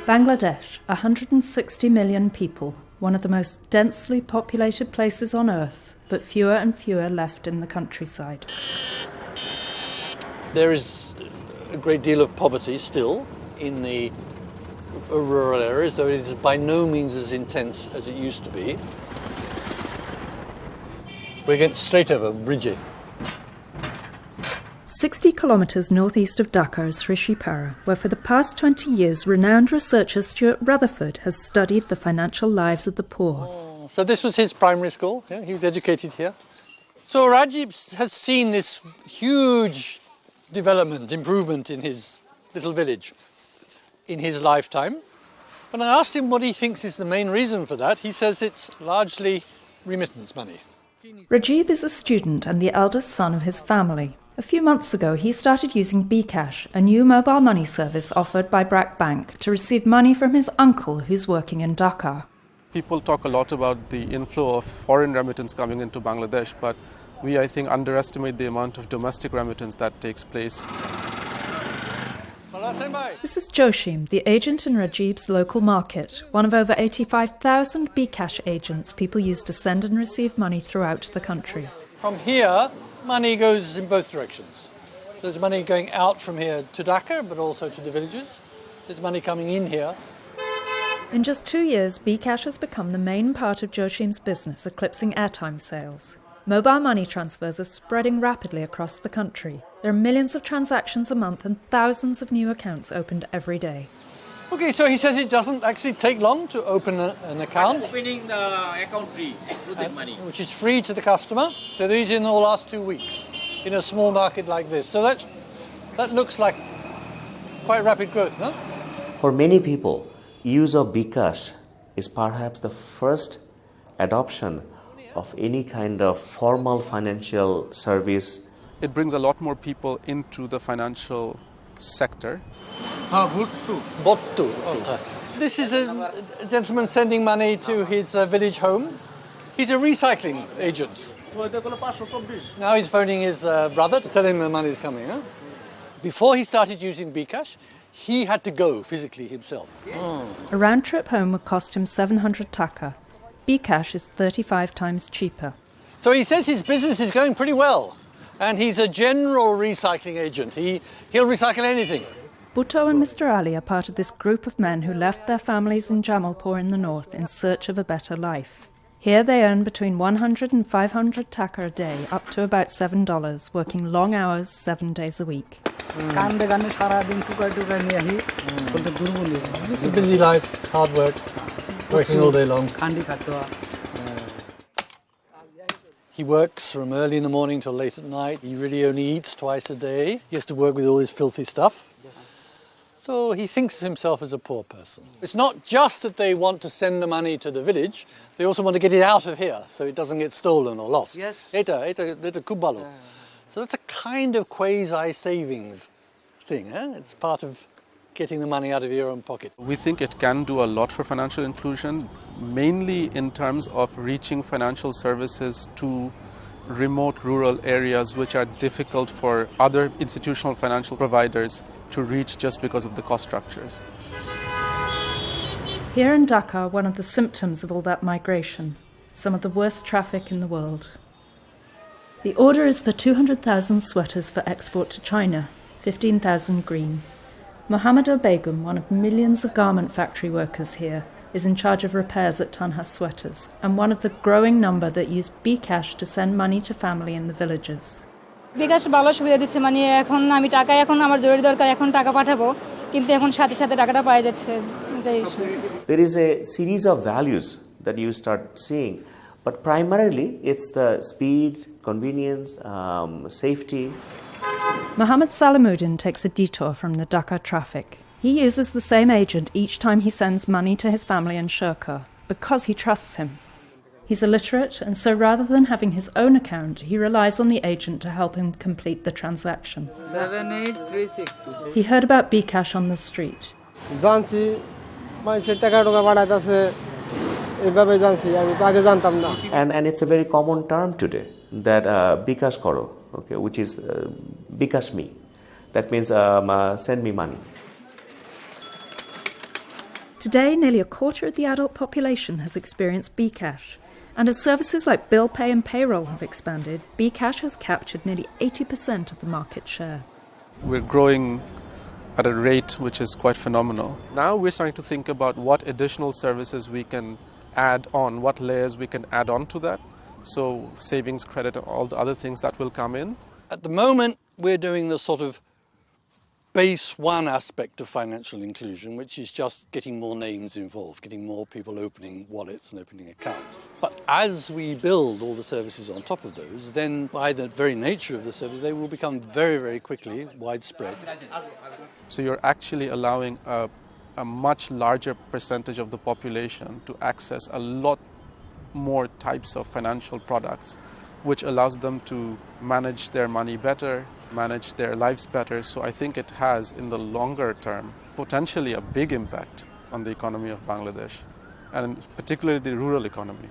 Bangladesh, 160 million people, one of the most densely populated places on earth, but fewer and fewer left in the countryside. There is a great deal of poverty still in the rural areas, though it is by no means as intense as it used to be. We're going straight over Bridge. 60 kilometres northeast of Dhaka is Srishipara, where for the past 20 years renowned researcher Stuart Rutherford has studied the financial lives of the poor. So this was his primary school. Yeah, he was educated here. So Rajib has seen this huge development, improvement in his little village in his lifetime. When I asked him what he thinks is the main reason for that, he says it's largely remittance money. Rajib is a student and the eldest son of his family. A few months ago, he started using BKash, a new mobile money service offered by BRAC Bank, to receive money from his uncle who's working in Dhaka. People talk a lot about the inflow of foreign remittance coming into Bangladesh, but we, I think, underestimate the amount of domestic remittance that takes place. This is Joshim, the agent in Rajib's local market, one of over 85,000 BKash agents people use to send and receive money throughout the country. From here, money goes in both directions. There's money going out from here to Dhaka, but also to the villages. There's money coming in here. In just 2 years, BKash has become the main part of Joshim's business, eclipsing airtime sales. Mobile money transfers are spreading rapidly across the country. There are millions of transactions a month and thousands of new accounts opened every day. Okay, so he says it doesn't actually take long to open an account. Opening the account free, money. Which is free to the customer. So these in the last 2 weeks in a small market like this. So that looks like quite rapid growth, no? For many people, use of BKash is perhaps the first adoption of any kind of formal financial service. It brings a lot more people into the financial sector. Bottu. This is a gentleman sending money to his village home. He's a recycling agent. Now he's phoning his brother to tell him the money is coming. Huh? Before he started using BKash, he had to go physically himself. A round trip home would cost him 700 taka. BKash is 35 times cheaper. So he says his business is going pretty well. And he's a general recycling agent. He'll recycle anything. Bhutto and Mr. Ali are part of this group of men who left their families in Jamalpur in the north in search of a better life. Here they earn between 100 and 500 taka a day, up to about $7, working long hours 7 days a week. It's a busy life, it's hard work, working all day long. He works from early in the morning till late at night. He really only eats twice a day. He has to work with all this filthy stuff. So he thinks of himself as a poor person. It's not just that they want to send the money to the village, they also want to get it out of here so it doesn't get stolen or lost. Yes. So that's a kind of quasi-savings thing. It's part of getting the money out of your own pocket. We think it can do a lot for financial inclusion, mainly in terms of reaching financial services to remote rural areas which are difficult for other institutional financial providers to reach just because of the cost structures. Here in Dhaka, one of the symptoms of all that migration, some of the worst traffic in the world. The order is for 200,000 sweaters for export to China, 15,000 green. Mohammeda Begum, one of millions of garment factory workers here, is in charge of repairs at Tanha Sweaters and one of the growing number that use BKash to send money to family in the villages. BKash ভালো সুবিধা দিচ্ছে মানে এখন আমি টাকা এখন আমার জরুরি দরকার এখন টাকা পাঠাবো কিন্তু এখন সাথে সাথে টাকাটা পাওয়া যাচ্ছে এটাই issue There is a series of values that you start seeing, but primarily it's the speed, convenience, safety. Mohammed Salamuddin takes a detour from the Dhaka traffic. He uses the same agent each time he sends money to his family in Shirkur because he trusts him. He's illiterate, and so rather than having his own account, he relies on the agent to help him complete the transaction. 7836. He heard about BKash on the street. And it's a very common term today that BKash koro, okay, which is BKash me. That means send me money. Today, nearly a quarter of the adult population has experienced BKash, and as services like bill pay and payroll have expanded, BKash has captured nearly 80% of the market share. We're growing at a rate which is quite phenomenal. Now we're starting to think about what additional services we can add on, what layers we can add on to that. So savings, credit, all the other things that will come in. At the moment, we're doing the sort of base one aspect of financial inclusion, which is just getting more names involved, getting more people opening wallets and opening accounts. But as we build all the services on top of those, then by the very nature of the service, they will become very, very quickly widespread. So you're actually allowing a much larger percentage of the population to access a lot more types of financial products, which allows them to manage their money better, manage their lives better. So I think it has, in the longer term, potentially a big impact on the economy of Bangladesh, and particularly the rural economy.